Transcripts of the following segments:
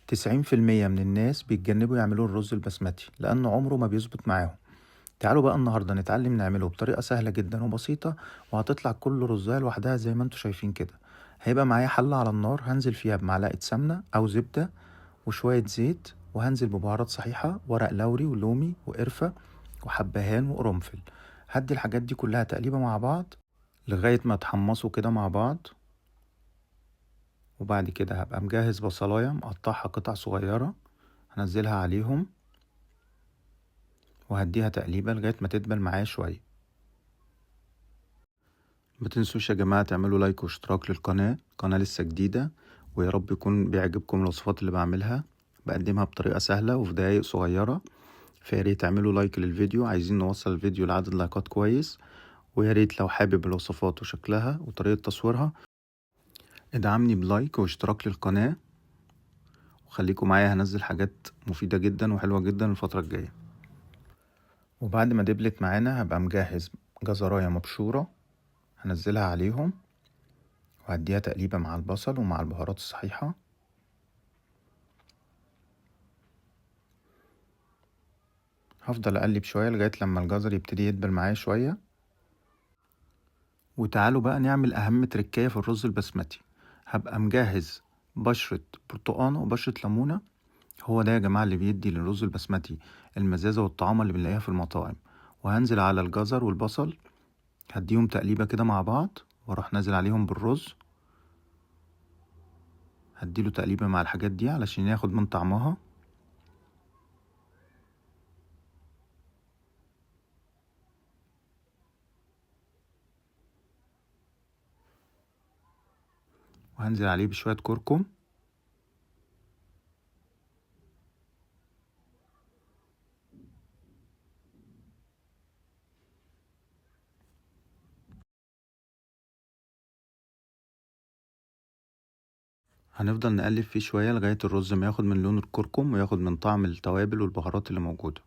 90% من الناس بيتجنبوا يعملوا الرز البسمتي لأنه عمره ما بيظبط معاهم. تعالوا بقى النهاردة نتعلم نعمله بطريقة سهلة جدا وبسيطة، وهتطلع كل رزاية لوحدها زي ما انتوا شايفين كده. هيبقى معايا حلة على النار، هنزل فيها بمعلقة سمنة أو زبدة وشوية زيت، وهنزل ببهارات صحيحة، ورق لوري ولومي وقرفة وحبهان وقرنفل. هدي الحاجات دي كلها تقليبة مع بعض لغاية ما تحمصوا كده مع بعض. وبعد كده هبقى مجهز بصلاية مقطعها قطع صغيرة، هنزلها عليهم وهديها تقليبة لغاية ما تدبل معايا شوية. متنسوش يا جماعة تعملوا لايك واشتراك للقناة، قناة لسه جديدة، ويا رب يكون بيعجبكم الوصفات اللي بعملها، بقدمها بطريقة سهلة وفي دقايق صغيرة. فياريت تعملوا لايك للفيديو، عايزين نوصل الفيديو لعدد لايكات كويس. وياريت لو حابب الوصفات وشكلها وطريقة تصويرها ادعمني بلايك واشتراك للقناة، وخليكم معايا، هنزل حاجات مفيدة جدا وحلوة جدا الفترة الجاية. وبعد ما دبلت معانا هبقى مجهز جزراية مبشورة، هنزلها عليهم وهديها تقليبة مع البصل ومع البهارات الصحيحة. هفضل اقلب شوية لغاية لما الجزر يبتدي يدبل معايا شوية. وتعالوا بقى نعمل اهم تركاية في الرز البسمتي. هبقى مجهز بشرة برتقانة وبشرة ليمونة، هو ده يا جماعة اللي بيدي للرز البسمتي المزازة والطعامة اللي بنلاقيها في المطاعم. وهنزل على الجزر والبصل، هديهم تقليبة كده مع بعض، واروح نازل عليهم بالرز، هديله تقليبة مع الحاجات دي علشان ياخد من طعمها. وهنزل عليه بشوية كركم. هنفضل نقلب فيه شوية لغاية الرز ما ياخد من لون الكركم وياخد من طعم التوابل والبهارات اللي موجودة.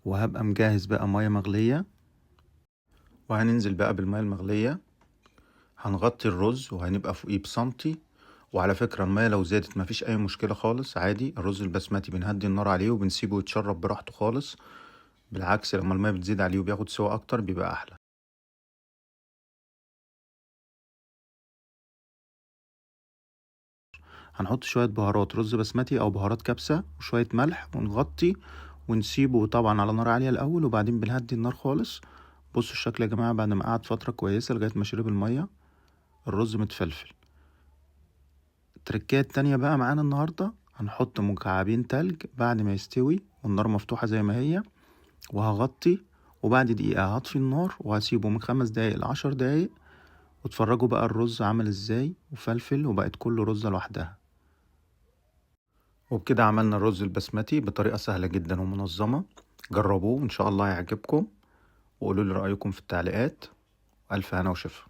وهبقى مجهز بقى مية مغلية، وهننزل بقى بالمية المغلية، هنغطي الرز وهنبقى فوقيه بسنتي. وعلى فكرة المية لو زادت مفيش اي مشكلة خالص، عادي. الرز البسمتي بنهدي النار عليه وبنسيبه يتشرب براحته خالص، بالعكس لما المية بتزيد عليه وبياخد سوا اكتر بيبقى احلى. هنحط شوية بهارات رز بسمتي او بهارات كبسة وشوية ملح ونغطي ونسيبه طبعا على نار عالية الاول، وبعدين بنهدي النار خالص. بصوا الشكل يا جماعة بعد ما قعد فترة كويسة لغاية ما شرب المية، الرز متفلفل. التركية التانية بقى معانا النهاردة، هنحط مكعبين تلج بعد ما يستوي والنار مفتوحة زي ما هي، وهغطي، وبعد دقيقة هطفي النار وهسيبه من 5 دقايق ل10 دقايق. واتفرجوا بقى الرز عمل ازاي وفلفل، وبقت كل رزة لوحدها. وبكده عملنا الرز البسمتي بطريقة سهلة جدا ومنظمة. جربوه وان شاء الله يعجبكم، وقولوا لي رأيكم في التعليقات. ألف هنا وشفا.